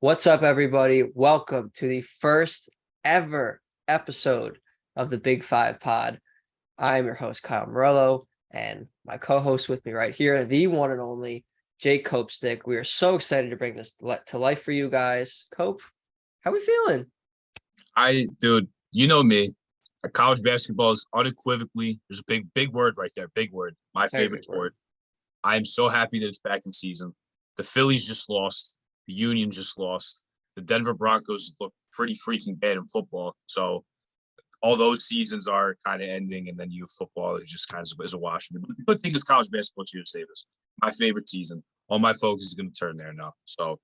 What's up, everybody? Welcome to the first ever episode of the Big Five Pod. I'm your host, Kyle Morello, and my co-host with me right here, the one and only Jake Copestick. We are so excited to bring this to life for you guys. Cope, how we feeling? Dude, you know me. College basketball is unequivocally, there's a big word right there. Big word. My Very favorite big word. sport. I am so happy that it's back in season. The Phillies just lost. The Union just lost. The Denver Broncos look pretty freaking bad in football. So all those seasons are kind of ending, and then you football is just kind of is a wash. But the good thing is college basketball's here to save us. My favorite season. All my focus is going to turn there now. So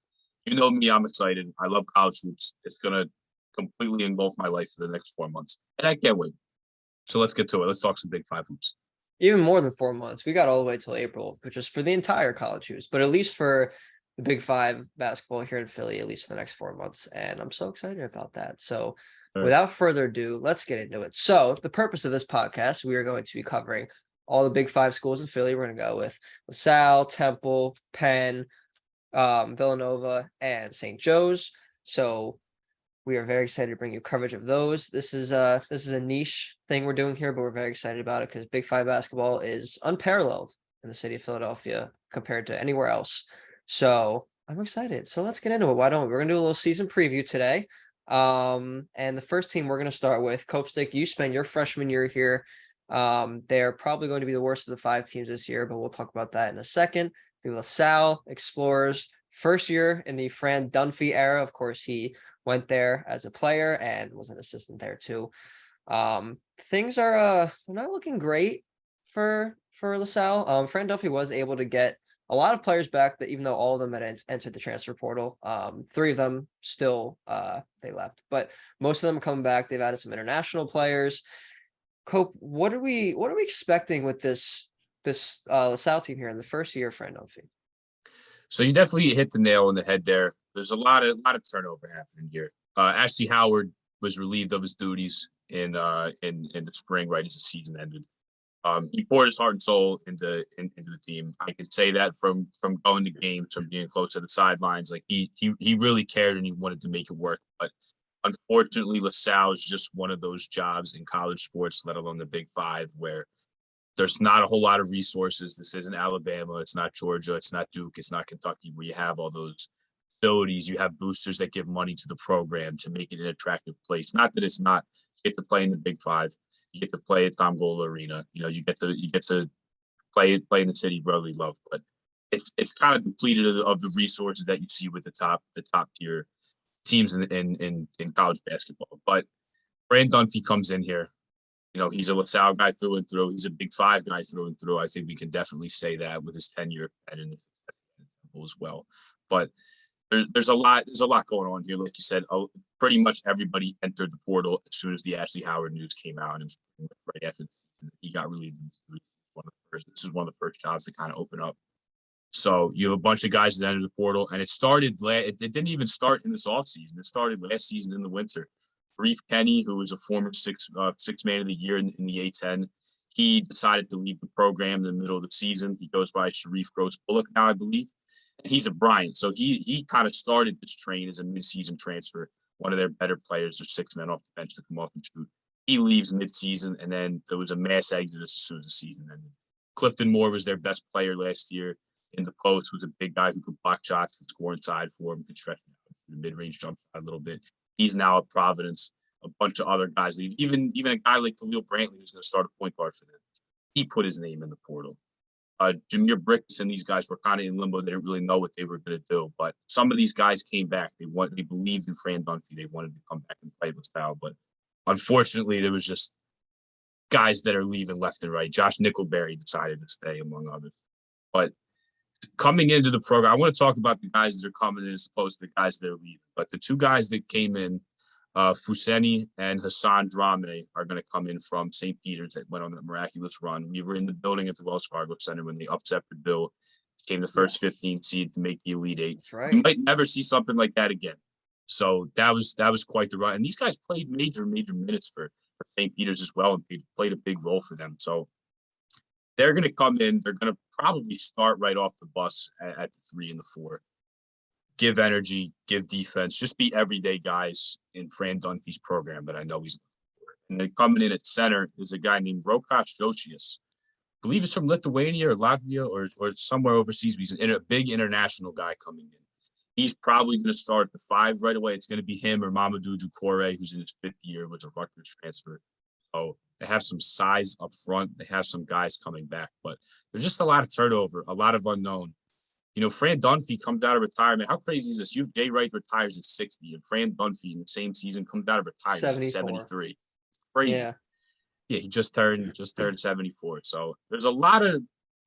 you know me, I'm excited. I love college hoops. It's going to completely engulf my life for the next 4 months, and I can't wait. So let's get to it. Let's talk some Big Five hoops. Even more than 4 months. We got all the way till April, which is for the entire college hoops, but at least for the Big Five basketball here in Philly, at least for the next 4 months. And I'm so excited about that. So without further ado, let's get into it. So the purpose of this podcast, we are going to be covering all the Big Five schools in Philly. We're going to go with LaSalle, Temple, Penn, Villanova, and St. Joe's. So we are very excited to bring you coverage of those. This is a niche thing we're doing here, but we're very excited about it because Big Five basketball is unparalleled in the city of Philadelphia compared to anywhere else. So I'm excited. So let's get into it. Why don't we? We're gonna do a little season preview today. And the first team we're gonna start with, Copestick. You spent your freshman year here. They're probably going to be the worst of the five teams this year, but we'll talk about that in a second. The LaSalle Explorers, first year in the Fran Dunphy era. Of course, he went there as a player and was an assistant there too. Things are they're not looking great for LaSalle. Fran Duffy was able to get a lot of players back, that even though all of them had entered the transfer portal. Three of them still they left, but most of them are coming back. They've added some international players. Cope, what are we expecting with this LaSalle team here in the first year of Fran Duffy? So you definitely hit the nail on the head there. There's a lot of turnover happening here. Ashley Howard was relieved of his duties in the spring, right as the season ended. He poured his heart and soul into the team. I can say that from going to games, from being close to the sidelines. Like he really cared and he wanted to make it work. But unfortunately, LaSalle is just one of those jobs in college sports, let alone the Big Five, where there's not a whole lot of resources. This isn't Alabama. It's not Georgia. It's not Duke. It's not Kentucky, where you have all those facilities. You have boosters that give money to the program to make it an attractive place. Not that it's not. You get to play in the Big Five. You get to play at Tom Gola Arena. You know, you get to play in the city brotherly love. But it's kind of depleted of the resources that you see with the top tier teams in college basketball. But Fran Dunphy comes in here. You know, he's a LaSalle guy through and through. He's a Big Five guy through and through. I think we can definitely say that with his tenure and in Temple as well. But there's a lot going on here. Like you said, pretty much everybody entered the portal as soon as the Ashley Howard news came out, and it was right after he got relieved. This is one of the first jobs to kind of open up. So you have a bunch of guys that entered the portal, and it started. It didn't even start in this offseason. It started last season in the winter. Reef Penny, who was a former six man of the year in the A10, he decided to leave the program in the middle of the season. He goes by Sharif Gross Bullock now, I believe. And he's a Bryant. So he kind of started this train as a midseason transfer, one of their better players, or 6 men off the bench to come off and shoot. He leaves midseason, and then there was a mass exodus as soon as the season ended. Clifton Moore was their best player last year in the post, was a big guy who could block shots, could score inside for him, could stretch the mid-range jump shot a little bit. He's now at Providence. A bunch of other guys, even a guy like Khalil Brantley, who's going to start a point guard for them. He put his name in the portal. Jameer Bricks and these guys were kind of in limbo. They didn't really know what they were going to do. But some of these guys came back. They believed in Fran Dunphy. They wanted to come back and play LaSalle. But unfortunately, there was just guys that are leaving left and right. Josh Nickelberry decided to stay, among others. But coming into the program, I want to talk about the guys that are coming in as opposed to the guys that are leaving. But the two guys that came in, Fuseni and Hassan Drame, are going to come in from St. Peter's that went on that miraculous run. We were in the building at the Wells Fargo Center when they upset Purdue, became the first 15 seed to make the Elite Eight. That's right. We might never see something like that again. So that was quite the run. And these guys played major minutes for St. Peter's as well, and played a big role for them. So they're going to come in. They're going to probably start right off the bus at the 3 and the 4. give energy, give defense, just be everyday guys in Fran Dunphy's program that I know he's. And then coming in at center is a guy named Rokas Jocius. I believe he's from Lithuania or Latvia or somewhere overseas. But he's a big international guy coming in. He's probably going to start at the 5 right away. It's going to be him or Mamadou Ducouré, who's in his 5th year, was a Rutgers transfer. So they have some size up front. They have some guys coming back, but there's just a lot of turnover, a lot of unknown. Fran Dunphy comes out of retirement. How crazy is this? Jay Wright retires at 60, and Fran Dunphy in the same season comes out of retirement at 73. Crazy. Yeah. Yeah, he just turned 74. So there's a lot of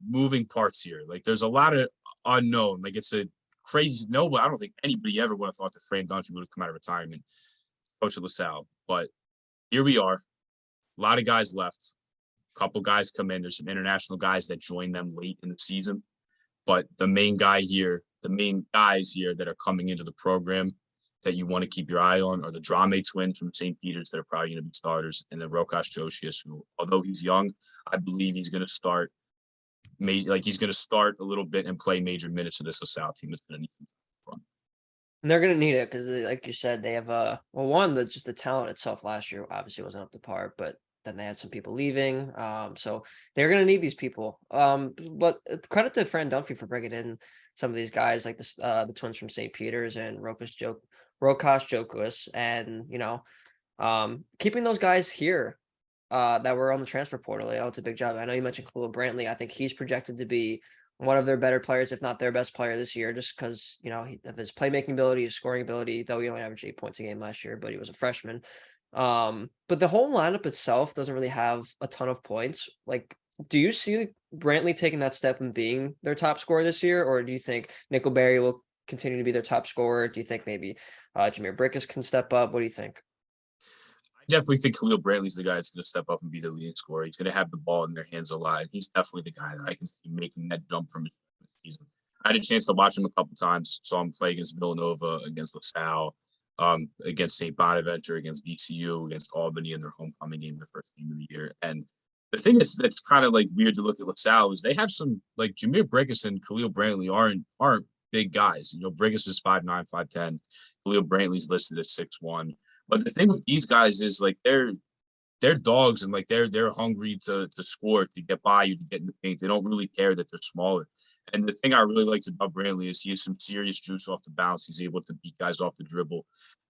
moving parts here. Like there's a lot of unknown. Like it's a crazy. No, but I don't think anybody ever would have thought that Fran Dunphy would have come out of retirement, coach of LaSalle. But here we are. A lot of guys left. A couple guys come in. There's some international guys that join them late in the season. But the main guys here that are coming into the program that you want to keep your eye on are the Drame twins from St. Peter's that are probably going to be starters, and then Rokas Jocius, who, although he's young, I believe he's going to start. He's going to start a little bit and play major minutes of this LaSalle team. It's going to need fun. And they're going to need it because, like you said, they have just the talent itself last year obviously wasn't up to par, but then they had some people leaving. So they're going to need these people. But credit to Fran Dunphy for bringing in some of these guys like the twins from St. Peter's and Rokas Jocius, and keeping those guys here that were on the transfer portal. It's a big job. I know you mentioned Khalil Brantley. I think he's projected to be one of their better players, if not their best player this year, just because of his playmaking ability, his scoring ability. Though he only averaged 8 points a game last year, but he was a freshman. But the whole lineup itself doesn't really have a ton of points. Like, do you see Brantley taking that step and being their top scorer this year, or do you think Nickelberry will continue to be their top scorer? Do you think maybe Jameer Brickus can step up? What do you think? I definitely think Khalil Brantley's the guy that's going to step up and be the leading scorer. He's going to have the ball in their hands a lot. He's definitely the guy that I can see making that jump from his season. I had a chance to watch him a couple times. Saw him play against Villanova, against LaSalle, against St. Bonaventure, against VCU, against Albany in their homecoming game, the first game of the year. And the thing that's kind of like weird to look at LaSalle is they have some like Jameer Brickus and Khalil Brantley aren't big guys. Brickus is 5'9", 5'10". Khalil Brantley's listed as 6'1". But the thing with these guys is like they're dogs and like they're hungry to score, to get by you, to get in the paint. They don't really care that they're smaller. And the thing I really liked about Brantley is he has some serious juice off the bounce. He's able to beat guys off the dribble.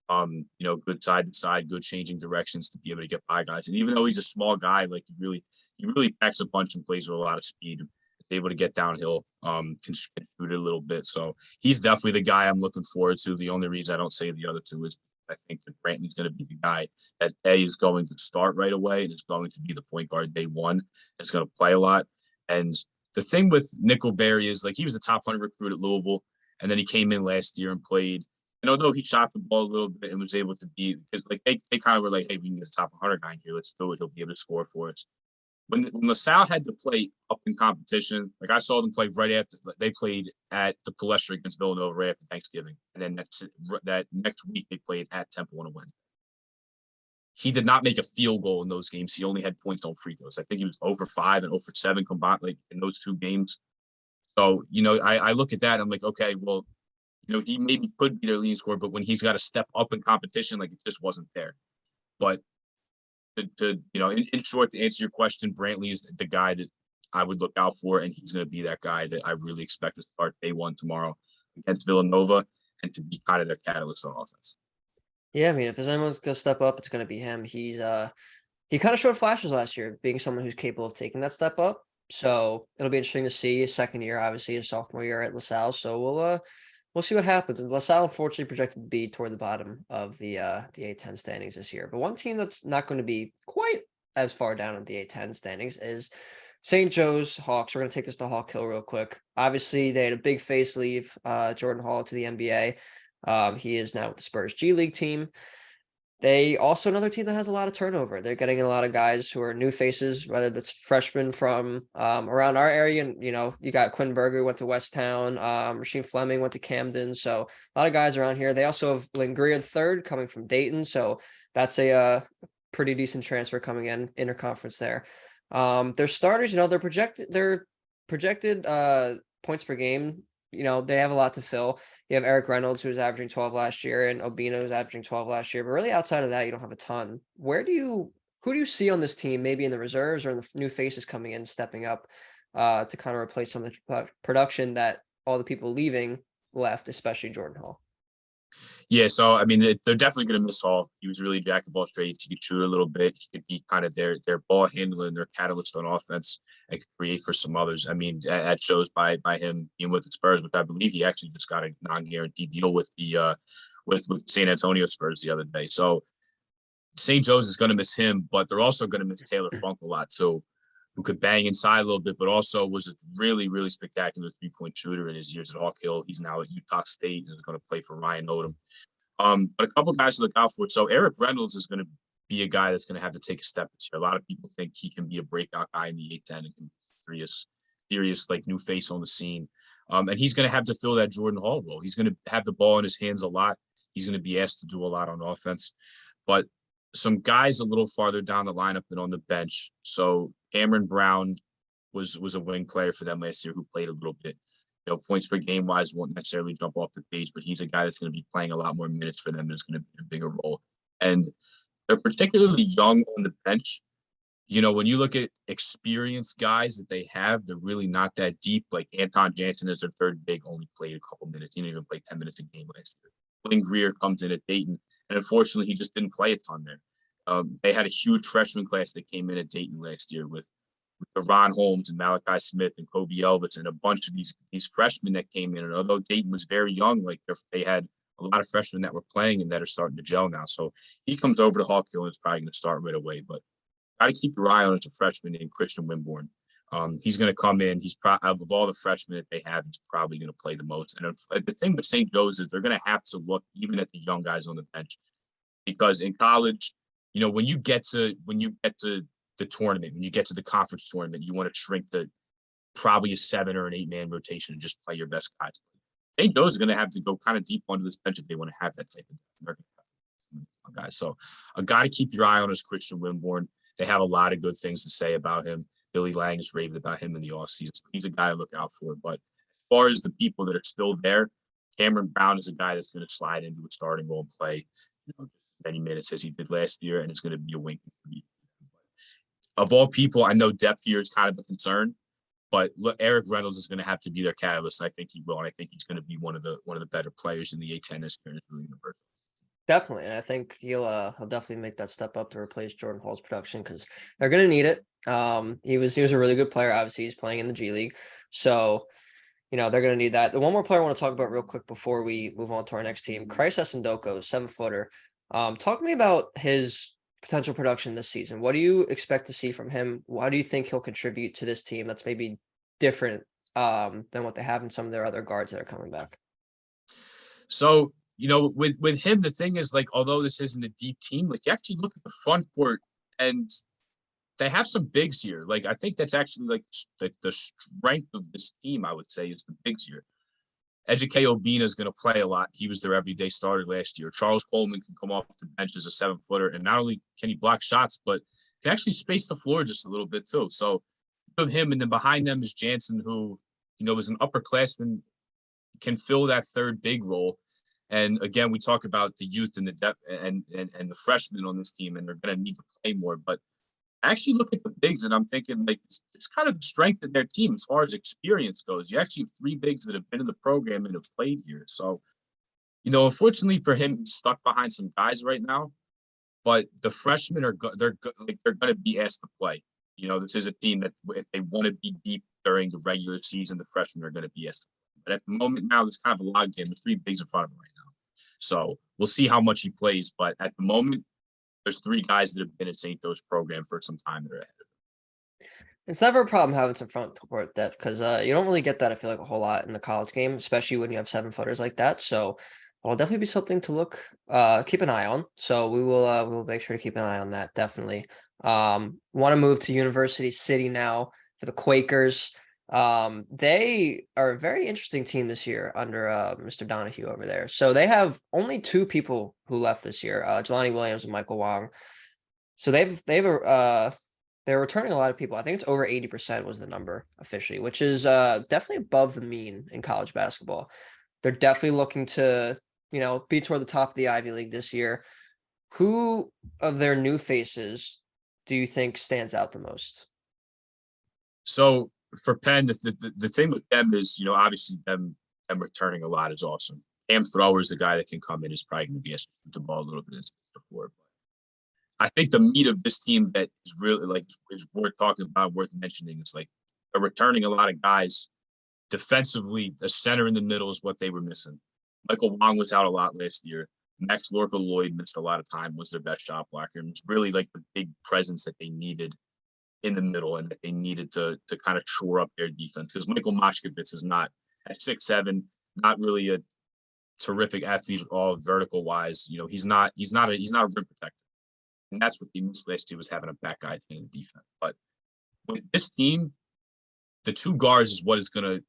Good side to side, good changing directions to be able to get by guys. And even though he's a small guy, like he really packs a punch and plays with a lot of speed. He's able to get downhill, can shoot it a little bit. So he's definitely the guy I'm looking forward to. The only reason I don't say the other two is I think that Brantley's going to be the guy that is going to start right away and is going to be the point guard day one. It's going to play a lot. And the thing with Nickelberry is like he was the top 100 recruit at Louisville, and then he came in last year and played. And although he shot the ball a little bit and was able to be, because like they kind of were like, hey, we need a top 100 guy here. Let's do it. He'll be able to score for us. When LaSalle had to play up in competition, like I saw them play right after they played at the Palestra against Villanova right after Thanksgiving, and then that next week they played at Temple on a Wednesday. He did not make a field goal in those games. He only had points on free throws. I think he was 0 for 5 and 0 for 7 combined, like in those 2 games. So I look at that and I'm like, okay, well, he maybe could be their leading scorer, but when he's got to step up in competition, like it just wasn't there. But in short, to answer your question, Brantley is the guy that I would look out for, and he's going to be that guy that I really expect to start day one tomorrow against Villanova and to be kind of their catalyst on offense. Yeah, I mean, if there's anyone's going to step up, it's going to be him. He kind of showed flashes last year, being someone who's capable of taking that step up. So it'll be interesting to see his second year, obviously his sophomore year at LaSalle. So we'll see what happens. And LaSalle, unfortunately, projected to be toward the bottom of the A10 standings this year. But one team that's not going to be quite as far down in the A10 standings is St. Joe's Hawks. We're going to take this to Hawk Hill real quick. Obviously, they had a big face leave, Jordan Hall to the NBA. He is now with the Spurs G League team. They also another team that has a lot of turnover. They're getting a lot of guys who are new faces, whether that's freshmen from around our area. And, you got Quinn Berger went to Westtown. Rasheem Fleming went to Camden. So a lot of guys around here. They also have Lingria III coming from Dayton. So that's a pretty decent transfer coming in interconference there. Their starters, their projected points per game, they have a lot to fill. You have Eric Reynolds, who was averaging 12 last year, and Obina was averaging 12 last year. But really, outside of that, you don't have a ton. Who do you see on this team, maybe in the reserves or in the new faces coming in, stepping up to kind of replace some of the production that all the people leaving left, especially Jordan Hall? Yeah, so I mean, they're definitely going to miss Hall. He was really jack of all trades. He could shoot a little bit. He could be kind of their ball handler and their catalyst on offense and could create for some others. I mean, that shows by him being with the Spurs, which I believe he actually just got a non-guaranteed deal with the with San Antonio Spurs the other day. So St. Joe's is going to miss him, but they're also going to miss Taylor Funk a lot too, who could bang inside a little bit, but also was a really, really spectacular three-point shooter in his years at Hawk Hill. He's now at Utah State and is going to play for Ryan Odom. But a couple of guys to look out for. So Eric Reynolds is going to be a guy that's going to have to take a step this year. A lot of people think he can be a breakout guy in the A10 and can be serious like new face on the scene. And he's going to have to fill that Jordan Hall role. He's going to have the ball in his hands a lot. He's going to be asked to do a lot on offense. But some guys a little farther down the lineup and on the bench. So Cameron Brown was a wing player for them last year who played a little bit. Points per game wise won't necessarily jump off the page, but he's a guy that's going to be playing a lot more minutes for them and is going to be a bigger role. And they're particularly young on the bench. When you look at experienced guys that they have, they're really not that deep. Like Anton Jansen is their third big, only played a couple minutes. He didn't even play 10 minutes a game last year. Blaine Greer comes in at Dayton, and unfortunately, he just didn't play a ton there. They had a huge freshman class that came in at Dayton last year with Ron Holmes and Malachi Smith and Kobe Elvis and a bunch of these freshmen that came in. And although Dayton was very young, like they had a lot of freshmen that were playing and that are starting to gel now. So he comes over to Hawk Hill and is probably going to start right away. But got to keep your eye on as a freshman named Christian Wimborne. He's going to come in. He's of all the freshmen that they have, he's probably going to play the most. And the thing with St. Joe's is they're going to have to look even at the young guys on the bench, because in college, when you get to the tournament, when you get to the conference tournament, you want to shrink the probably a 7 or an 8-man rotation and just play your best guys. St. Joe's are going to have to go kind of deep onto this bench if they want to have that type of guys. So a guy to keep your eye on is Christian Wimborne. They have a lot of good things to say about him. Billy Lang has raved about him in the offseason. So he's a guy to look out for. But as far as the people that are still there, Cameron Brown is a guy that's going to slide into a starting role and play just many minutes as he did last year, and it's going to be a wing. Of all people, I know depth here is kind of a concern, but look, Eric Reynolds is going to have to be their catalyst. I think he will, and I think he's going to be one of the better players in the A10 this year. Definitely, and I think he'll definitely make that step up to replace Jordan Hall's production, because they're going to need it. He was a really good player. Obviously, he's playing in the G League, so they're going to need that. The one more player I want to talk about real quick before we move on to our next team, Christ Sendoko, 7-footer. Talk to me about his potential production this season. What do you expect to see from him? Why do you think he'll contribute to this team that's maybe different than what they have in some of their other guards that are coming back? So, with him, the thing is, like, although this isn't a deep team, like, you actually look at the front court and they have some bigs here. Like, I think that's actually like the strength of this team, I would say, is the bigs here. Ejike Obina is going to play a lot. He was their everyday starter last year. Charles Coleman can come off the bench as a 7-footer, and not only can he block shots, but can actually space the floor just a little bit too. So of him, and then behind them is Jansen, who is an upperclassman, can fill that third big role. And again, we talk about the youth and the depth and the freshmen on this team, and they're going to need to play more. But I actually look at the bigs and I'm thinking, like, it's kind of the strength of their team as far as experience goes. You actually have 3 bigs that have been in the program and have played here. So, unfortunately for him, he's stuck behind some guys right now. But the freshmen they're going to be asked to play. This is a team that if they want to be deep during the regular season, the freshmen are going to be asked to play. But at the moment now, there's kind of a log game. There's 3 bigs in front of him right now. So we'll see how much he plays. But at the moment, there's 3 guys that have been in St. Joe's program for some time that are ahead of him. It's never a problem having some front court depth, because you don't really get that, I feel like, a whole lot in the college game, especially when you have 7-footers like that. So it'll definitely be something to keep an eye on. So we'll make sure to keep an eye on that, definitely. Want to move to University City now for the Quakers. They are a very interesting team this year under Mr. Donahue over there. So they have only 2 people who left this year, Jelani Williams and Michael Wong. So they've they're returning a lot of people. I think it's over 80% was the number officially, which is definitely above the mean in college basketball. They're definitely looking to, be toward the top of the Ivy League this year. Who of their new faces do you think stands out the most? So for Penn, the thing with them is, obviously them returning a lot is awesome. Cam Thrower is the guy that can come in, is probably going to be able to shoot the ball a little bit as before. But I think the meat of this team that is really like is worth talking about, worth mentioning, is like they're returning a lot of guys. Defensively, a center in the middle is what they were missing. Michael Wong was out a lot last year. Max Lorca Lloyd missed a lot of time, was their best shot blocker, and it's really like the big presence that they needed in the middle and that they needed to kind of shore up their defense, because Michael Moshkovitz is not at 6'7", not really a terrific athlete at all, vertical wise. He's not a rim protector, and that's what they missed last year, was having a back guy in the defense. But with this team, the two guards is what is gonna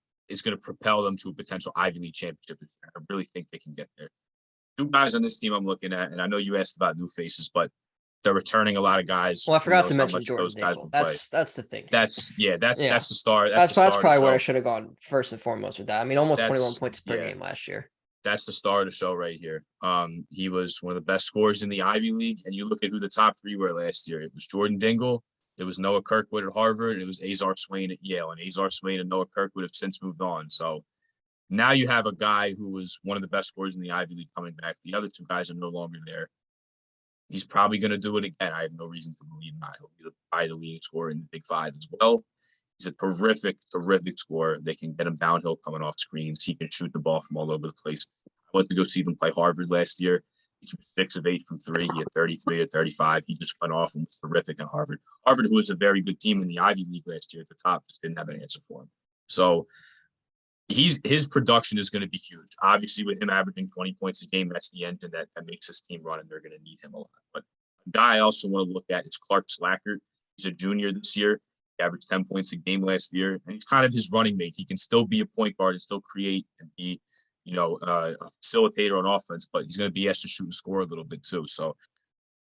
propel them to a potential Ivy League championship. I really think they can get there. Two guys on this team I'm looking at, and I know you asked about new faces, but they're returning a lot of guys. Well, I forgot to mention Jordan Dingle. That's the thing. That's the star. That's probably where I should have gone first and foremost with that. I mean, almost 21 points per game last year. That's the star of the show right here. He was one of the best scorers in the Ivy League, and you look at who the top three were last year. It was Jordan Dingle, it was Noah Kirkwood at Harvard, and it was Azar Swain at Yale. And Azar Swain and Noah Kirkwood have since moved on. So now you have a guy who was one of the best scorers in the Ivy League coming back. The other two guys are no longer there. He's probably going to do it again. I have no reason to believe not. He'll be the leading scorer in the Big Five as well. He's a terrific scorer. They can get him downhill coming off screens. He can shoot the ball from all over the place. I went to go see them play Harvard last year. He was 6 of 8 from 3. He had 33 or 35. He just went off and was terrific at Harvard. Harvard, who was a very good team in the Ivy League last year at the top, just didn't have an answer for him. So his production is going to be huge. Obviously, with him averaging 20 points a game, that's the engine that makes this team run, and they're going to need him a lot. But a guy I also want to look at is Clark Slackert. He's a junior this year. He averaged 10 points a game last year, and he's kind of his running mate. He can still be a point guard and still create and be, a facilitator on offense, but he's going to be asked to shoot and score a little bit too. So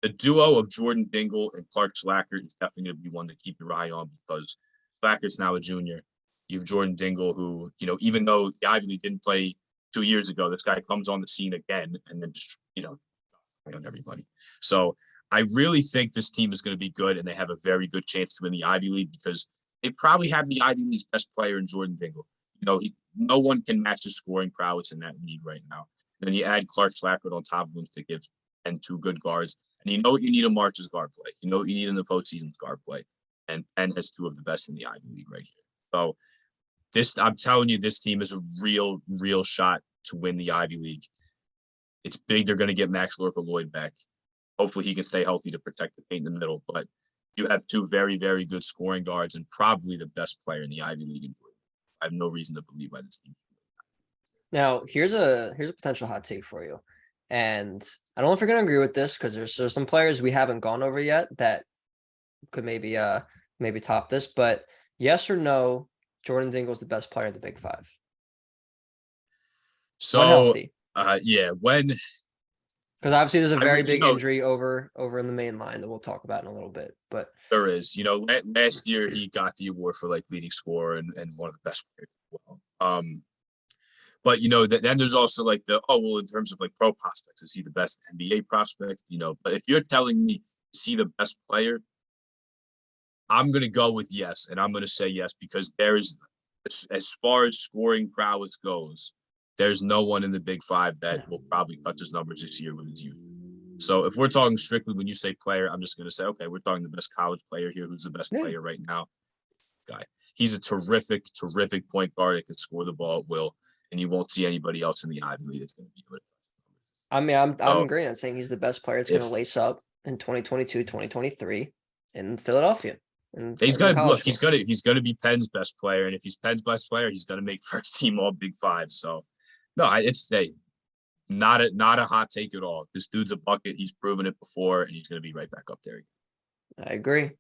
the duo of Jordan Dingle and Clark Slackert is definitely going to be one to keep your eye on, because Slackert's now a junior. You have Jordan Dingle, who, even though the Ivy League didn't play 2 years ago, this guy comes on the scene again and then just, on everybody. So I really think this team is going to be good, and they have a very good chance to win the Ivy League, because they probably have the Ivy League's best player in Jordan Dingle. No one can match his scoring prowess in that league right now. And then you add Clark Slackert on top of him to give Penn 2 good guards. And you know what you need in March's guard play. You know what you need in the postseason's guard play. And Penn has 2 of the best in the Ivy League right here. So I'm telling you, this team is a real shot to win the Ivy League. It's big. They're going to get Max Lorca Lloyd back. Hopefully he can stay healthy to protect the paint in the middle. But you have 2 very, very good scoring guards and probably the best player in the Ivy League. I have no reason to believe why this team. Now, here's a potential hot take for you. And I don't know if you're going to agree with this, because there's some players we haven't gone over yet that could maybe top this. But yes or no, Jordan Dingle is the best player in the Big Five? So, when healthy. When. Because obviously there's a very big injury over in the main line that we'll talk about in a little bit. But there is, last year he got the award for leading scorer and one of the best players as well. But then there's also in terms of pro prospects, is he the best NBA prospect? But if you're telling me is he the best player, I'm going to go with yes, and I'm going to say yes, because there's, as far as scoring prowess goes, there's no one in the Big Five that will probably cut his numbers this year with his youth. So if we're talking strictly, when you say player, I'm just going to say, okay, we're talking the best college player here. Who's the best player right now? Guy. He's a terrific point guard that can score the ball at will, and you won't see anybody else in the Ivy League that's going to be able to. I mean, I'm agreeing on saying he's the best player that's going to lace up in 2022, 2023 in Philadelphia. He's going to be Penn's best player, and if he's Penn's best player, he's going to make first team All Big Five. So, no, it's not a hot take at all. This dude's a bucket. He's proven it before, and he's going to be right back up there again. I agree.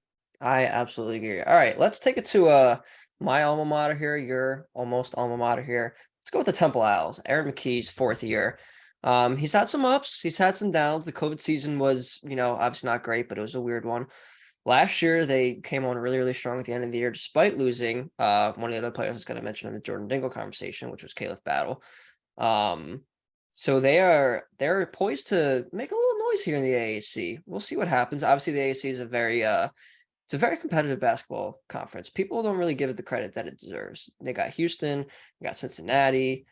I absolutely agree. All right, let's take it to my alma mater here, your almost alma mater here. Let's go with the Temple Owls. Aaron McKee's 4th year. He's had some ups. He's had some downs. The COVID season was, obviously not great, but it was a weird one. Last year, they came on really, really strong at the end of the year, despite losing one of the other players I was going to mention in the Jordan Dingle conversation, which was Caleb Battle. So they're poised to make a little noise here in the AAC. We'll see what happens. Obviously, the AAC is it's a very competitive basketball conference. People don't really give it the credit that it deserves. They got Houston, they got Cincinnati,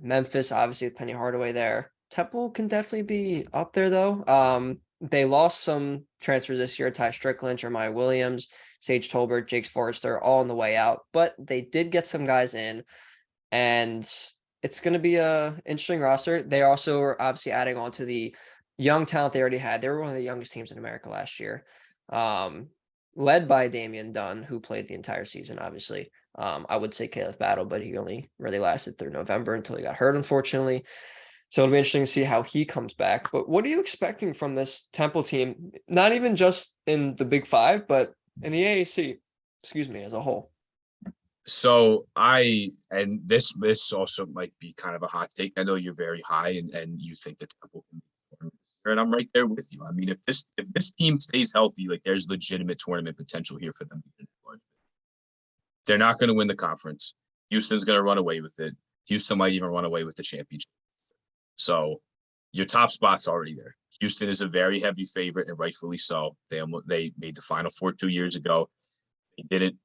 Memphis, obviously with Penny Hardaway there. Temple can definitely be up there though. They lost some transfers this year: Ty Strickland, Jeremiah Williams, Sage Tolbert, Jakes Forrester, all on the way out. But they did get some guys in, and it's going to be a interesting roster. They also are obviously adding on to the young talent they already had. They were one of the youngest teams in America last year, led by Damian Dunn, who played the entire season, obviously. I would say Caleb Battle, but he only really lasted through November until he got hurt, unfortunately. So it'll be interesting to see how he comes back. But what are you expecting from this Temple team? Not even just in the Big Five, but in the AAC, as a whole. So and this also might be kind of a hot take. I know you're very high and you think that Temple can be, and I'm right there with you. I mean, if this team stays healthy, like there's legitimate tournament potential here for them. They're not going to win the conference. Houston's going to run away with it. Houston might even run away with the championship. So your top spot's already there. Houston is a very heavy favorite, and rightfully so. They made the Final Four 2 years ago. They didn't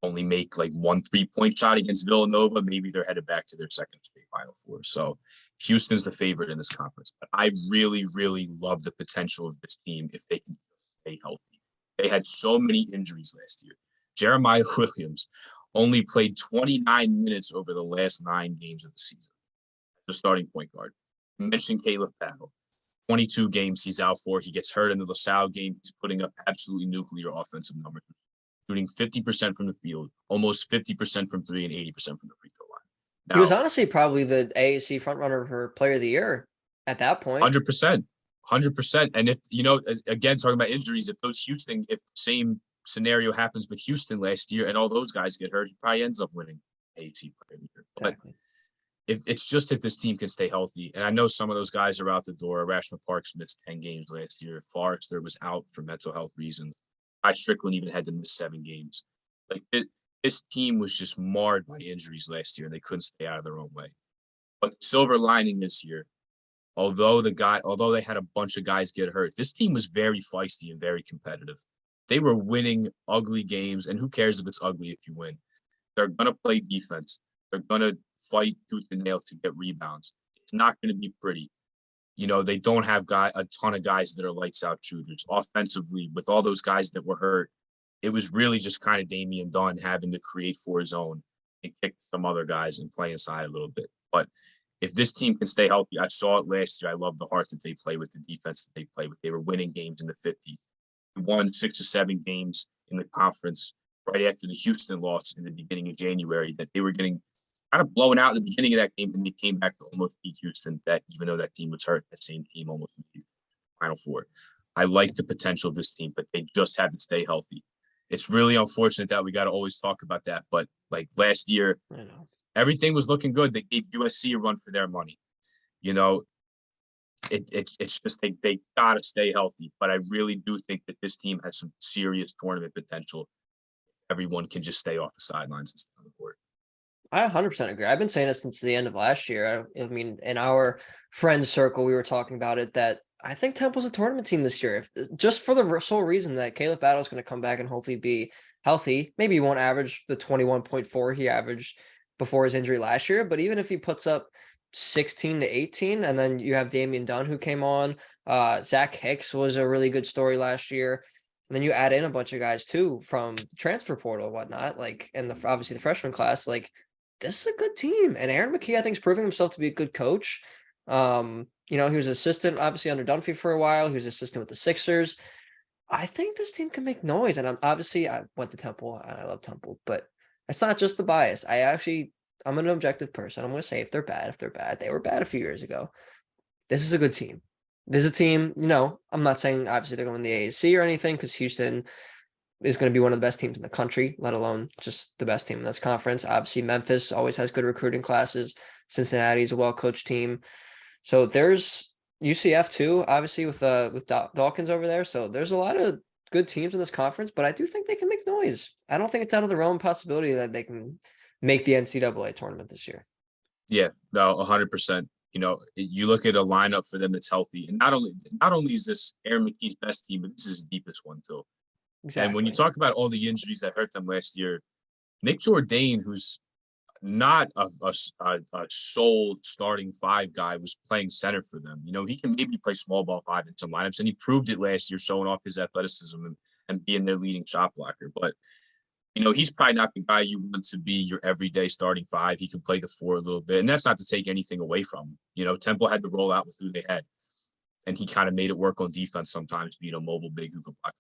only make like 1 3-point shot against Villanova. Maybe they're headed back to their second straight Final Four. So Houston's the favorite in this conference. But I really, really love the potential of this team if they can stay healthy. They had so many injuries last year. Jeremiah Williams only played 29 minutes over the last 9 games of the season. The starting point guard. You mentioned Caleb Battle. 22 games he's out for. He gets hurt in the Salle game. He's putting up absolutely nuclear offensive numbers. Shooting 50% from the field, almost 50% from 3, and 80% from the free throw line. Now, he was honestly probably the AAC frontrunner for Player of the Year at that point. 100%. And if, again, talking about injuries, if the same scenario happens with Houston last year and all those guys get hurt, he probably ends up winning AAC Player of the Year. Exactly. But if this team can stay healthy, and I know some of those guys are out the door. Rashma Parks missed 10 games last year. Forrester was out for mental health reasons. Ty Strickland even had to miss 7 games. This team was just marred by injuries last year, and they couldn't stay out of their own way. But the silver lining this year, although they had a bunch of guys get hurt, this team was very feisty and very competitive. They were winning ugly games, and who cares if it's ugly if you win? They're going to play defense. They're going to fight tooth and nail to get rebounds. It's not going to be pretty. They don't have a ton of guys that are lights out shooters. Offensively, with all those guys that were hurt, it was really just kind of Damian Dunn having to create for his own and kick some other guys and play inside a little bit. But if this team can stay healthy, I saw it last year. I love the heart that they play with, the defense that they play with. They were winning games in the 50s. They won 6 or 7 games in the conference right after the Houston loss in the beginning of January that they were getting kind of blown out at the beginning of that game, and they came back to almost beat Houston. That even though that team was hurt, that same team almost beat Final Four. I like the potential of this team, but they just have to stay healthy. It's really unfortunate that we got to always talk about that. But like last year, everything was looking good. They gave USC a run for their money. It's just they got to stay healthy. But I really do think that this team has some serious tournament potential. Everyone can just stay off the sidelines and stay on the court. I 100% agree. I've been saying it since the end of last year. I mean, in our friends circle, we were talking about it that I think Temple's a tournament team this year, just for the sole reason that Caleb Battle is going to come back and hopefully be healthy. Maybe he won't average the 21.4 he averaged before his injury last year, but even if he puts up 16 to 18, and then you have Damian Dunn who came on, Zach Hicks was a really good story last year. And then you add in a bunch of guys too from the transfer portal and whatnot, and obviously the freshman class, this is a good team. And Aaron McKee, I think, is proving himself to be a good coach. He was assistant, obviously, under Dunphy for a while. He was assistant with the Sixers. I think this team can make noise. And I went to Temple, and I love Temple. But it's not just the bias. I'm an objective person. I'm going to say if they're bad, they were bad a few years ago. This is a good team. This is a team, I'm not saying, obviously, they're going to win the AAC or anything, because Houston is going to be one of the best teams in the country, let alone just the best team in this conference. Obviously, Memphis always has good recruiting classes. Cincinnati is a well-coached team. So there's UCF too, obviously with Dawkins over there. So there's a lot of good teams in this conference, but I do think they can make noise. I don't think it's out of the realm of possibility that they can make the NCAA tournament this year. Yeah, no, 100%. You know, you look at a lineup for them that's healthy, and not only is this Aaron McKee's best team, but this is his deepest one too. And when you Exactly. talk about all the injuries that hurt them last year, Nick Jourdain, who's not a sole starting five guy, was playing center for them. You know, he can maybe play small ball five in some lineups, and he proved it last year, showing off his athleticism and being their leading shot blocker. But you know, he's probably not the guy you want to be your everyday starting five. He can play the four a little bit, and that's not to take anything away from him. You know, Temple had to roll out with who they had, and he kind of made it work on defense sometimes, being a mobile big who could block.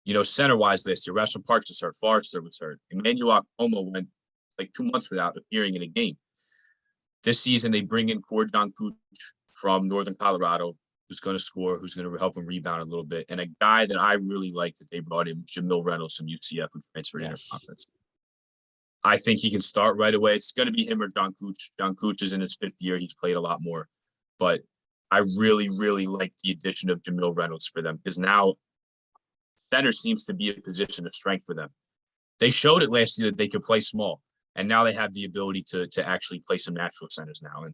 You know, center-wise last year, Russell Parks was hurt, Forrester was hurt. Emmanuel Como went like 2 months without appearing in a game. This season, they bring in Cord John Cooch from Northern Colorado, who's going to score, who's going to help him rebound a little bit. And a guy that I really like that they brought in, Jamil Reynolds from UCF, who transferred interconference. I think he can start right away. It's going to be him or John Cooch. John Cooch is in his 5th year. He's played a lot more. But I really, really like the addition of Jamil Reynolds for them, because now center seems to be a position of strength for them. They showed it last year that they could play small, and now they have the ability to actually play some natural centers now. And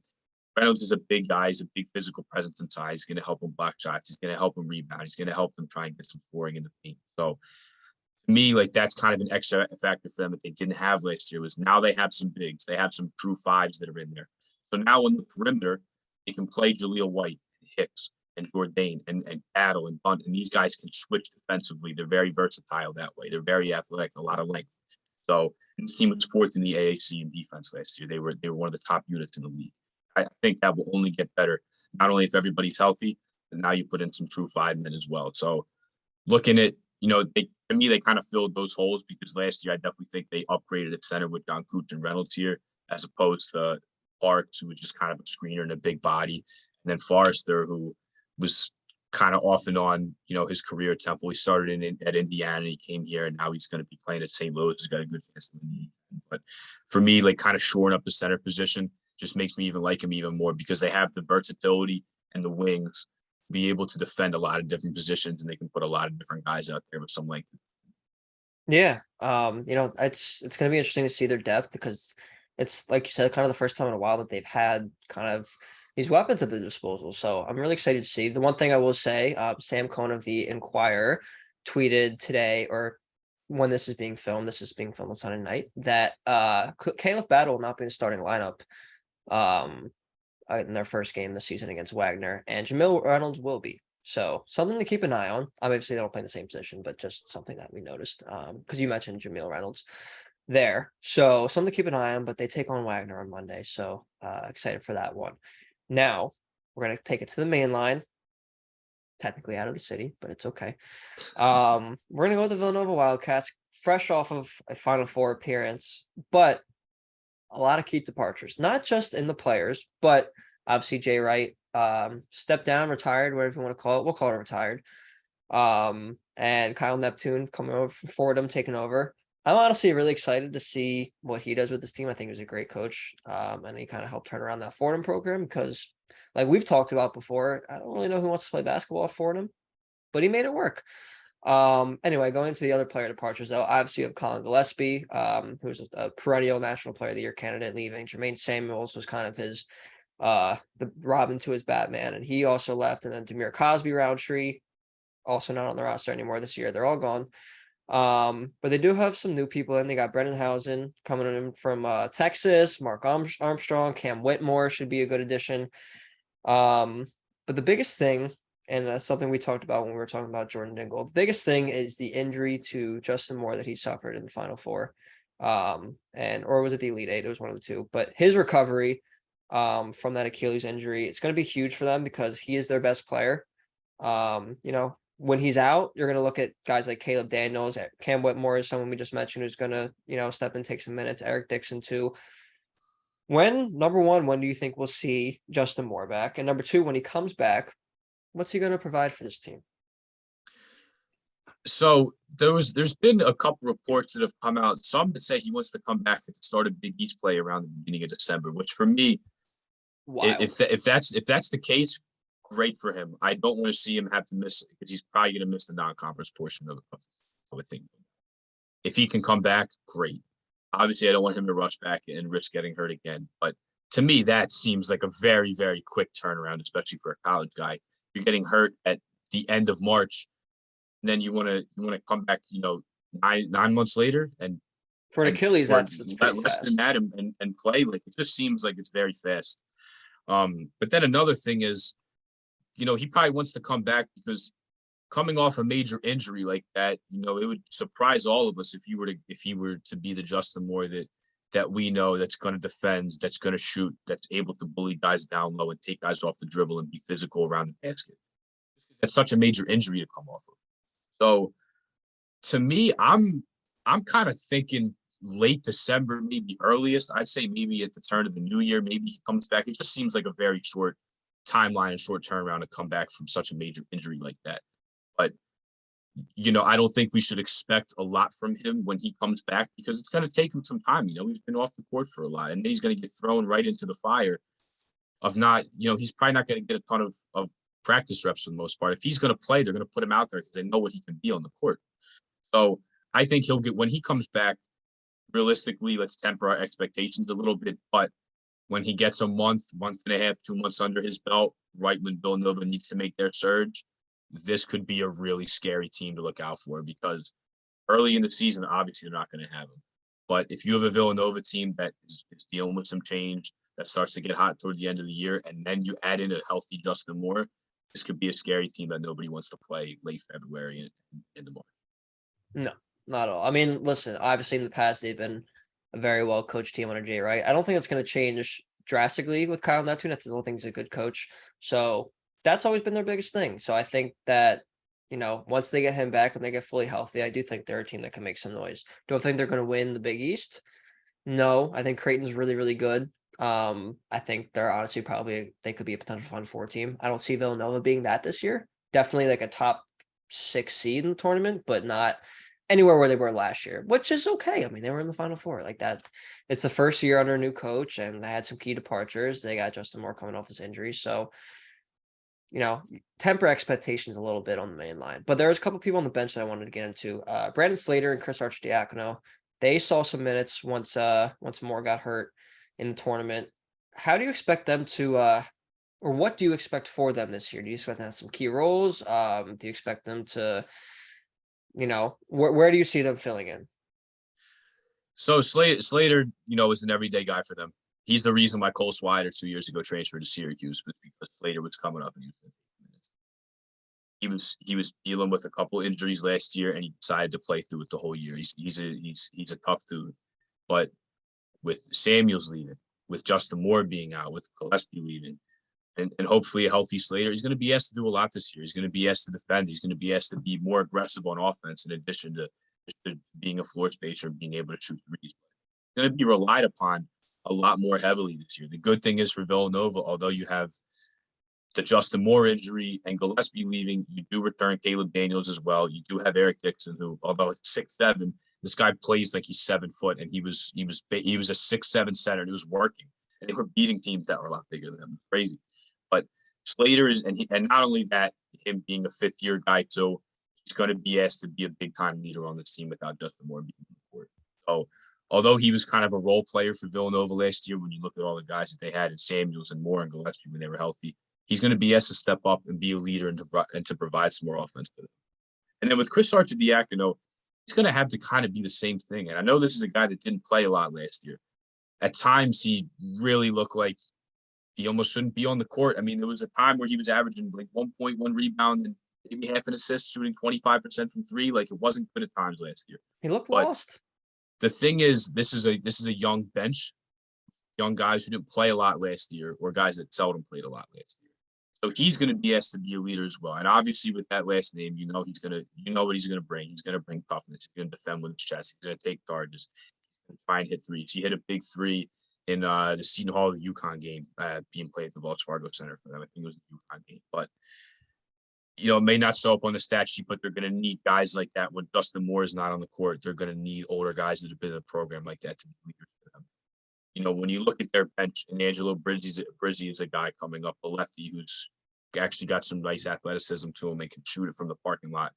Reynolds is a big guy. He's a big physical presence inside. He's going to help him block shots. He's going to help him rebound. He's going to help them try and get some scoring in the paint. So to me, like, that's kind of an extra factor for them that they didn't have last year, was now they have some bigs. They have some true fives that are in there. So now on the perimeter, they can play Jaleel White and Hicks and Jourdain and Battle and Bunt, and these guys can switch defensively. They're very versatile that way. They're very athletic, a lot of length. So this team was 4th in the AAC in defense last year. They were one of the top units in the league. I think that will only get better, not only if everybody's healthy, but now you put in some true 5 men as well. So looking at, you know, to me, they kind of filled those holes, because last year I definitely think they upgraded at center with John Cooch and Reynolds here, as opposed to Parks, who was just kind of a screener and a big body. And then Forrester, who was kind of off and on, you know, his career at Temple. He started at Indiana, he came here, and now he's going to be playing at St. Louis. He's got a good chance to win. But for me, like, kind of shoring up the center position just makes me even like him even more, because they have the versatility and the wings to be able to defend a lot of different positions, and they can put a lot of different guys out there with some length. Yeah. You know, it's going to be interesting to see their depth, because it's, like you said, kind of the first time in a while that they've had kind of these weapons at their disposal. So I'm really excited to see. The one thing I will say, Sam Cohn of the Inquirer tweeted today, or when this is being filmed on Sunday night, that Caleb Battle will not be in the starting lineup in their first game this season against Wagner, and Jamil Reynolds will be. So something to keep an eye on. Obviously, they don't play in the same position, but just something that we noticed, because you mentioned Jamil Reynolds there. So something to keep an eye on, but they take on Wagner on Monday. So excited for that one. Now we're going to take it to the main line, technically out of the city, but it's okay. We're going to go with the Villanova Wildcats, fresh off of a Final Four appearance, but a lot of key departures, not just in the players, but obviously Jay Wright stepped down, retired, whatever you want to call it. We'll call it retired. And Kyle Neptune coming over from Fordham, taking over. I'm honestly really excited to see what he does with this team. I think he was a great coach, and he kind of helped turn around that Fordham program, because, like we've talked about before, I don't really know who wants to play basketball at Fordham, but he made it work. Anyway, going into the other player departures, though, obviously you have Colin Gillespie, who's a perennial National Player of the Year candidate, leaving. Jermaine Samuels was kind of his the Robin to his Batman, and he also left. And then Demir Cosby, Roundtree, also not on the roster anymore this year. They're all gone. But they do have some new people in. They got Brendan Housen coming in from Texas, Mark Armstrong, Cam Whitmore should be a good addition. But the biggest thing, and that's something we talked about when we were talking about Jordan Dingle, the biggest thing is the injury to Justin Moore that he suffered in the Final Four. Or was it the Elite Eight? It was one of the two. But his recovery from that Achilles injury, it's going to be huge for them, because he is their best player. You know, when he's out, you're going to look at guys like Caleb Daniels. Cam Whitmore is someone we just mentioned who's going to, you know, step in, take some minutes. Eric Dixon too. Number one, when do you think we'll see Justin Moore back? And number two, when he comes back, what's he going to provide for this team? So there's been a couple reports that have come out. Some that say he wants to come back at the start of Big East play around the beginning of December, which for me, Wild. if that's the case, great for him. I don't want to see him have to miss because he's probably going to miss the non-conference portion of I would think. If he can come back, great. Obviously, I don't want him to rush back and risk getting hurt again. But to me, that seems like a very, very quick turnaround, especially for a college guy. You're getting hurt at the end of March, and then you want to come back, 9 months later and For an Achilles, or that's pretty less than fast. that and play. Like it just seems like it's very fast. But then another thing is, he probably wants to come back because coming off a major injury like that, it would surprise all of us if he were to be the Justin Moore that we know, that's going to defend, that's going to shoot, that's able to bully guys down low and take guys off the dribble and be physical around the basket. That's such a major injury to come off of. So to me, I'm kind of thinking late December, maybe earliest. I'd say maybe at the turn of the new year, maybe he comes back. It just seems like a very short timeline and short turnaround to come back from such a major injury like that. But, I don't think we should expect a lot from him when he comes back because it's going to take him some time. He's been off the court for a lot, and then he's going to get thrown right into the fire of not, he's probably not going to get a ton of practice reps for the most part. If he's going to play, they're going to put him out there because they know what he can be on the court. So I think he'll get, when he comes back, realistically, let's temper our expectations a little bit. But when he gets a month and a half, 2 months under his belt, right when Villanova needs to make their surge, this could be a really scary team to look out for because early in the season, obviously, they're not going to have him. But if you have a Villanova team that is dealing with some change, that starts to get hot towards the end of the year, and then you add in a healthy Justin Moore, this could be a scary team that nobody wants to play late February and into March. No, not at all. I mean, listen, obviously in the past, they've been a very well coached team under Jay, right? I don't think it's going to change drastically with Kyle Neptune. I still think he's a good coach. So that's always been their biggest thing. So I think that, once they get him back and they get fully healthy, I do think they're a team that can make some noise. Do I think they're going to win the Big East? No, I think Creighton's really, really good. I think they're honestly they could be a potential Final Four team. I don't see Villanova being that this year. Definitely like a top 6 seed in the tournament, but not anywhere where they were last year, which is okay. I mean, they were in the Final Four like that. It's the first year under a new coach, and they had some key departures. They got Justin Moore coming off his injury, so temper expectations a little bit on the main line. But there's a couple people on the bench that I wanted to get into. Brandon Slater and Chris Arcidiacono. They saw some minutes once Moore got hurt in the tournament. How do you expect them to or what do you expect for them this year? Do you expect them to have some key roles? Do you expect them to, where do you see them filling in? So Slater, is an everyday guy for them. He's the reason why Cole Swider 2 years ago transferred to Syracuse, was because Slater was coming up and he was dealing with a couple injuries last year, and he decided to play through it the whole year. He's a tough dude, but with Samuels leaving, with Justin Moore being out, with Gillespie leaving, and hopefully a healthy Slater, he's going to be asked to do a lot this year. He's going to be asked to defend. He's going to be asked to be more aggressive on offense in addition to being a floor spacer, being able to shoot threes. He's going to be relied upon a lot more heavily this year. The good thing is for Villanova, although you have the Justin Moore injury and Gillespie leaving, you do return Caleb Daniels as well. You do have Eric Dixon, who, although it's 6'7", this guy plays like he's 7 foot, and he was a 6'7" center, and it was working. And they were beating teams that were a lot bigger than him. Crazy. But Slater is, and not only that, him being a fifth-year guy too, he's going to be asked to be a big-time leader on this team without Justin Moore being on the court. So, although he was kind of a role player for Villanova last year, when you look at all the guys that they had in Samuels and Moore and Gillespie when they were healthy, he's going to be asked to step up and be a leader and to provide some more offense for them. And then with Chris Arcidiacono, he's going to have to kind of be the same thing. And I know this is a guy that didn't play a lot last year. At times, he really looked like he almost shouldn't be on the court. I mean, there was a time where he was averaging like 1.1 rebound and maybe half an assist, shooting 25% from three. Like, it wasn't good at times last year. He looked lost. The thing is, this is a young bench, young guys who didn't play a lot last year, or guys that seldom played a lot last year. So he's going to be asked to be a leader as well. And obviously, with that last name, what he's going to bring. He's going to bring toughness. He's going to defend with his chest. He's going to take charges. He's going to try and hit threes. He hit a big three in the Seton Hall UConn game being played at the Wells Fargo Center for them. I think it was the UConn game. But, it may not show up on the stat sheet, but they're going to need guys like that when Justin Moore is not on the court. They're going to need older guys that have been in a program like that to be leaders for them. When you look at their bench, and Angelo Brizzi is a guy coming up, a lefty who's actually got some nice athleticism to him and can shoot it from the parking lot.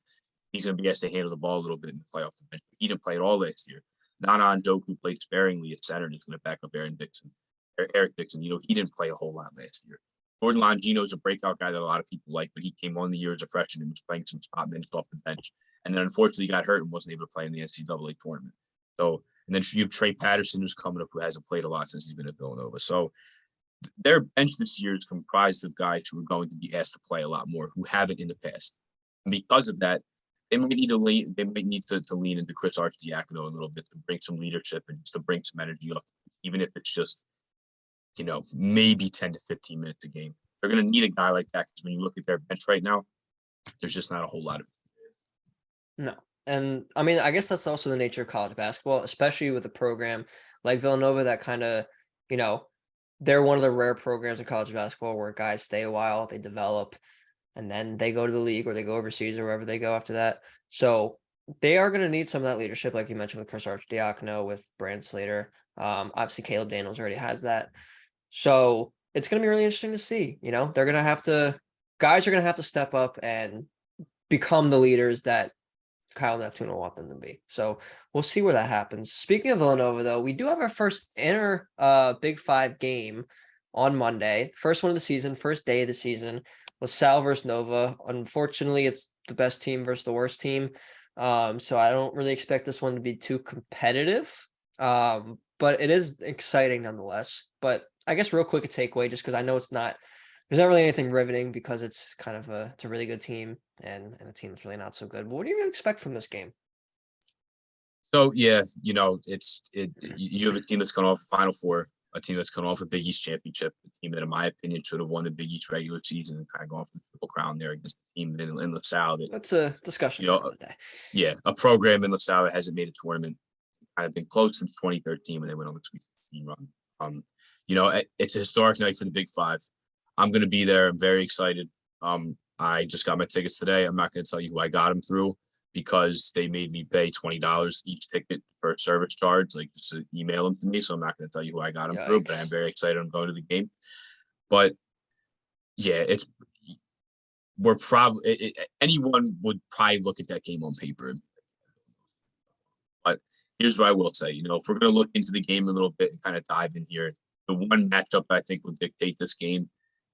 He's going to be asked to handle the ball a little bit and play off the bench. He didn't play at all last year. Nana Njoku played sparingly at center and he's going to back up Eric Dixon. He didn't play a whole lot last year. Jordan Longino is a breakout guy that a lot of people like, but he came on the year as a freshman and was playing some spot minutes off the bench. And then unfortunately got hurt and wasn't able to play in the NCAA tournament. So, and then you have Trey Patterson who's coming up who hasn't played a lot since he's been at Villanova. So their bench this year is comprised of guys who are going to be asked to play a lot more, who haven't in the past. And because of that, they might need to lean into Chris Arcidiacono a little bit to bring some leadership and just to bring some energy off, even if it's just, maybe 10 to 15 minutes a game. They're going to need a guy like that because when you look at their bench right now, there's just not a whole lot of it. No. And I mean, I guess that's also the nature of college basketball, especially with a program like Villanova that kind of, they're one of the rare programs in college basketball where guys stay a while, they develop, and then they go to the league or they go overseas or wherever they go after that. So they are going to need some of that leadership, like you mentioned with Chris Arcidiacono, with Brandon Slater. Obviously, Caleb Daniels already has that. So it's going to be really interesting to see. Guys are going to have to step up and become the leaders that Kyle Neptune will want them to be. So we'll see where that happens. Speaking of Villanova, though, we do have our first inner Big Five game on Monday. First one of the season, first day of the season was Salle versus Nova. Unfortunately, it's the best team versus the worst team. So I don't really expect this one to be too competitive. But it is exciting nonetheless. But I guess real quick a takeaway, just because I know there's not really anything riveting because it's kind of it's a really good team and a team that's really not so good. But what do you really expect from this game? So yeah, you have a team that's gone off Final Four, a team that's gone off a Big East championship, a team that in my opinion should have won the Big East regular season and kind of gone for the Triple Crown there against the team in LaSalle. That's a discussion for another day. Yeah, a program in LaSalle that hasn't made a tournament, kind of been close since 2013 when they went on the Sweet 16 run. It's a historic night for the Big Five. I'm going to be there. I'm very excited. I just got my tickets today. I'm not going to tell you who I got them through because they made me pay $20 each ticket for a service charge, like just to email them to me. So I'm not going to tell you who I got them through, but I'm very excited. I'm going to the game. But yeah, anyone would probably look at that game on paper. But here's what I will say. If we're going to look into the game a little bit and kind of dive in here, the one matchup I think will dictate this game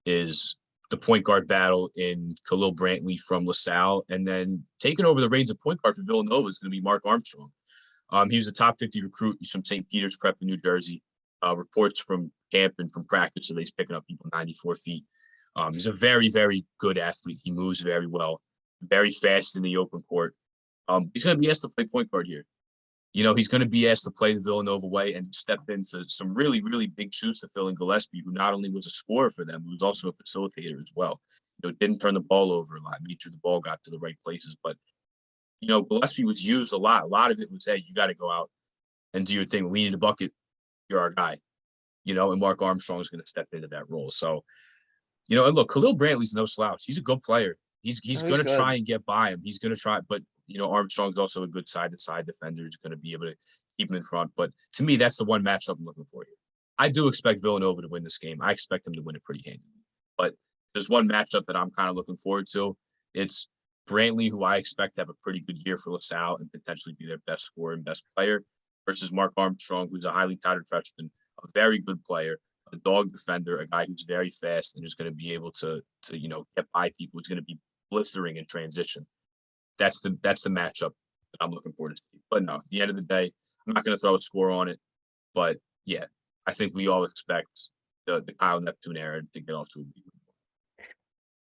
is the point guard battle in Khalil Brantley from LaSalle, and then taking over the reins of point guard for Villanova is going to be Mark Armstrong. He was a top 50 recruit. He's from St. Peter's Prep in New Jersey. Reports from camp and from practice, so he's picking up people 94 feet. He's a very, very good athlete. He moves very well, very fast in the open court. He's going to be asked to play point guard here. He's going to be asked to play the Villanova way and step into some really, really big shoes to fill in Gillespie, who not only was a scorer for them, but was also a facilitator as well. Didn't turn the ball over a lot, made sure the ball got to the right places. But, Gillespie was used a lot. A lot of it was, hey, you got to go out and do your thing. We need a bucket. You're our guy. And Mark Armstrong is going to step into that role. So, and look, Khalil Brantley's no slouch. He's a good player. He's going to try and get by him. He's going to try, but Armstrong's also a good side-to-side defender. He's going to be able to keep him in front. But to me, that's the one matchup I'm looking for here. I do expect Villanova to win this game. I expect them to win it pretty handily. But there's one matchup that I'm kind of looking forward to. It's Brantley, who I expect to have a pretty good year for LaSalle and potentially be their best scorer and best player, versus Mark Armstrong, who's a highly touted freshman, a very good player, a dog defender, a guy who's very fast and who's going to be able to get by people. Who's going to be blistering in transition. That's the matchup that I'm looking forward to see. But no, at the end of the day, I'm not going to throw a score on it. But yeah, I think we all expect the Kyle Neptune era to get off to a good one.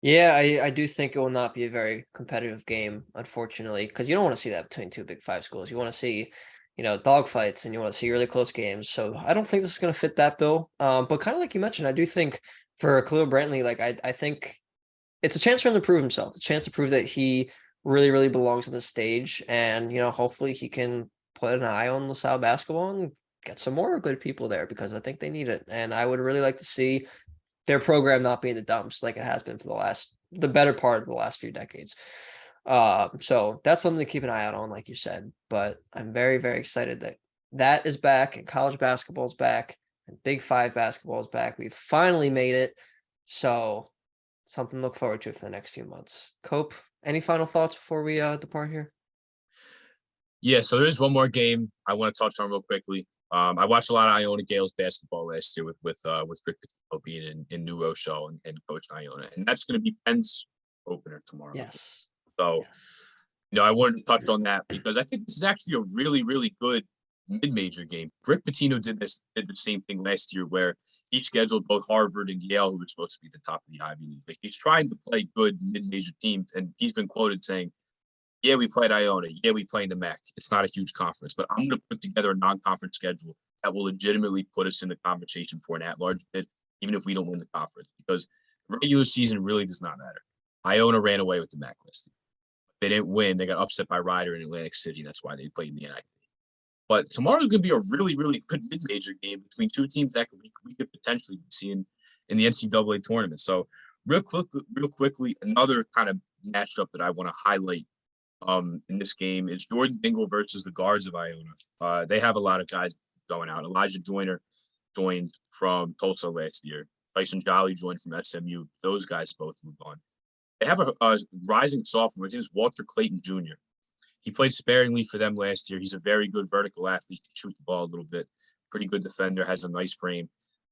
Yeah, I do think it will not be a very competitive game, unfortunately, because you don't want to see that between two Big Five schools. You want to see, dogfights, and you want to see really close games. So I don't think this is going to fit that bill. But kind of like you mentioned, I do think for Khalil Brantley, like I think it's a chance for him to prove himself, a chance to prove that he really, really belongs on the stage. And, hopefully he can put an eye on LaSalle basketball and get some more good people there because I think they need it. And I would really like to see their program not be in the dumps like it has been for the better part of the last few decades. So that's something to keep an eye out on, like you said. But I'm very, very excited that is back and college basketball is back and Big Five basketball is back. We've finally made it. So something to look forward to for the next few months. Cope, any final thoughts before we depart here? Yeah, so there's one more game I want to touch on real quickly. I watched a lot of Iona Gales basketball last year with Rick Pitino being in New Rochelle and coaching Iona, and that's going to be Penn's opener tomorrow. Yes. So, Yes. I wanted to touch on that because I think this is actually a really, really good mid-major game. Rick Pitino did the same thing last year where he scheduled both Harvard and Yale, who were supposed to be at the top of the Ivy League. Like, he's trying to play good mid-major teams, and he's been quoted saying, yeah, we played Iona. Yeah, we play in the MAC. It's not a huge conference, but I'm going to put together a non-conference schedule that will legitimately put us in the conversation for an at-large bid, even if we don't win the conference, because regular season really does not matter. Iona ran away with the MAC list. They didn't win. They got upset by Rider in Atlantic City. That's why they played in the NIT. But tomorrow's going to be a really, really good mid-major game between two teams that we could potentially be seeing in the NCAA tournament. So real quickly, another kind of matchup that I want to highlight in this game is Jordan Dingle versus the guards of Iona. They have a lot of guys going out. Elijah Joyner joined from Tulsa last year. Tyson Jolly joined from SMU. Those guys both moved on. They have a rising sophomore. His name is Walter Clayton Jr. He played sparingly for them last year. He's a very good vertical athlete. Can shoot the ball a little bit. Pretty good defender. Has a nice frame.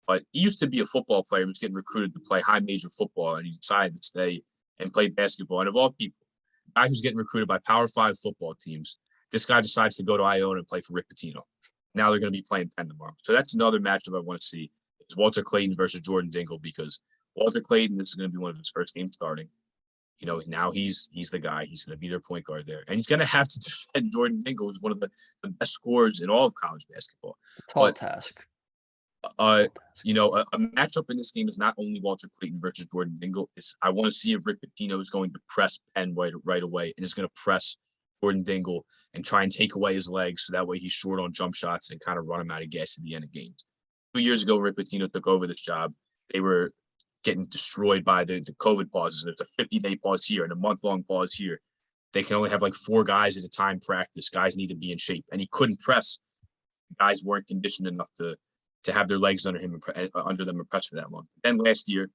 But he used to be a football player. He was getting recruited to play high major football, and he decided to stay and play basketball. And of all people, a guy who's getting recruited by Power 5 football teams, this guy decides to go to Iona and play for Rick Pitino. Now they're going to be playing Penn tomorrow. So that's another matchup I want to see. It's Walter Clayton versus Jordan Dingle, because Walter Clayton, this is going to be one of his first games starting. Now he's the guy. He's going to be their point guard there. And he's going to have to defend Jordan Dingle, who's one of the best scorers in all of college basketball. Tall task. A matchup in this game is not only Walter Clayton versus Jordan Dingle. I want to see if Rick Pitino is going to press Penn right away and is going to press Jordan Dingle and try and take away his legs so that way he's short on jump shots and kind of run him out of gas at the end of games. 2 years ago, Rick Pitino took over this job. They were getting destroyed by the COVID pauses. There's a 50-day pause here and a month-long pause here. They can only have like 4 guys at a time practice. Guys need to be in shape. And he couldn't press. Guys weren't conditioned enough to have their legs under them and press for that long. Then last year,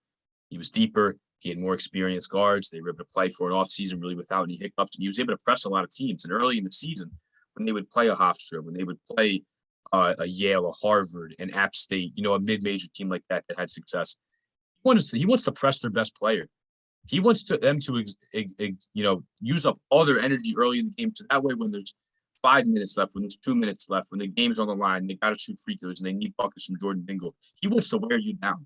he was deeper. He had more experienced guards. They were able to play for an offseason really without any hiccups. And he was able to press a lot of teams. And early in the season, when they would play a Hofstra, when they would play a Yale, a Harvard, an App State, a mid-major team like that had success, he wants to press their best player. He wants them to use up all their energy early in the game, so that way when there's 5 minutes left, when there's 2 minutes left, when the game's on the line, they got to shoot free throws and they need buckets from Jordan Dingle. He wants to wear you down.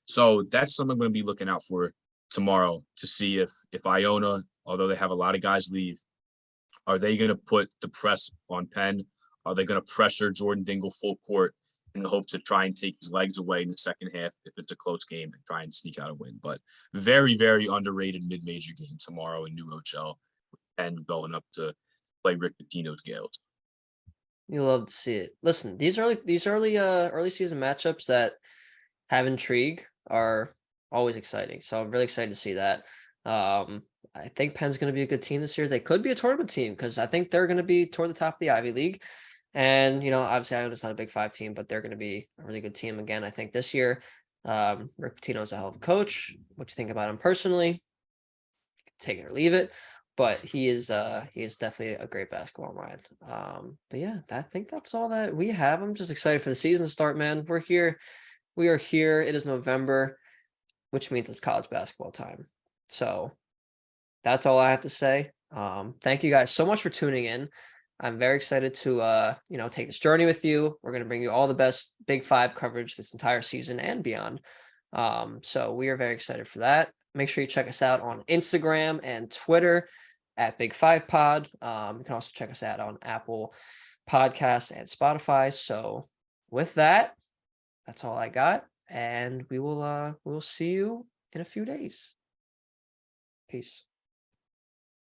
So that's something I'm going to be looking out for tomorrow to see if Iona, although they have a lot of guys leave, are they going to put the press on Penn? Are they going to pressure Jordan Dingle full court in the hopes to try and take his legs away in the second half if it's a close game and try and sneak out a win? But very, very underrated mid-major game tomorrow in New Rochelle, and going up to play Rick Pitino's Gales. You love to see it. Listen, these early season matchups that have intrigue are always exciting. So I'm really excited to see that. I think Penn's going to be a good team this year. They could be a tournament team because I think they're going to be toward the top of the Ivy League. And, obviously Iona's not a Big 5 team, but they're going to be a really good team again, I think, this year. Rick Pitino's a hell of a coach. What you think about him personally? Take it or leave it. But he is definitely a great basketball mind. But yeah, I think that's all that we have. I'm just excited for the season to start, man. We're here. We are here. It is November, which means it's college basketball time. So that's all I have to say. Thank you guys so much for tuning in. I'm very excited to take this journey with you. We're going to bring you all the best Big 5 coverage this entire season and beyond. So we are very excited for that. Make sure you check us out on Instagram and Twitter at Big 5 Pod. You can also check us out on Apple Podcasts and Spotify. So with that, that's all I got. And we'll see you in a few days. Peace.